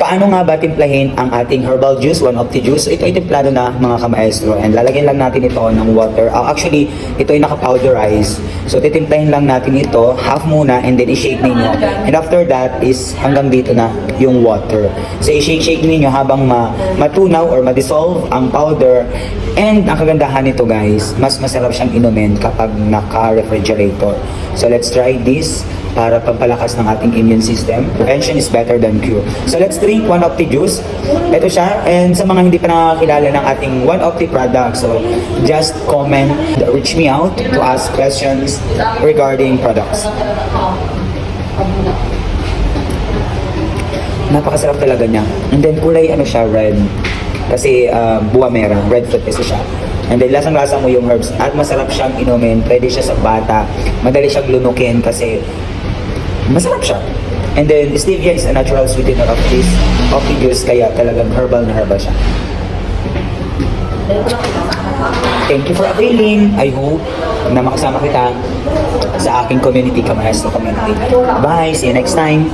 Paano nga ba timplahin ang ating herbal juice, one of the juice? So, ito ay timplado na mga kamaestro and lalagyan lang natin ito ng water. Actually, ito ay naka-powderize. So titimplahin lang natin ito, half muna and then i-shake ninyo. And after that is hanggang dito na yung water. So i-shake ninyo habang matunaw or ma-dissolve ang powder. And ang kagandahan nito guys, mas masarap siyang inumin kapag naka-refrigerator. So let's try this para pampalakas ng ating immune system. Prevention is better than cure. So let's drink one of the juice. Ito siya. And sa mga hindi pa nakakilala ng ating one of the products, so just comment, reach me out to ask questions regarding products. Napakasarap talaga niya. And then kulay ano siya, red. Kasi buwa mera, red fruit kasi siya. And then lasang-lasa mo yung herbs at masarap siyang inumin. Pwede siya sa bata. Madali siyang lunukin kasi masarap siya. And then stevia is a natural sweetener of this coffee juice kaya talagang herbal na herbal siya. Thank you for availing. I hope na makasama kita sa aking community, Kamaestro community. Bye! See you next time!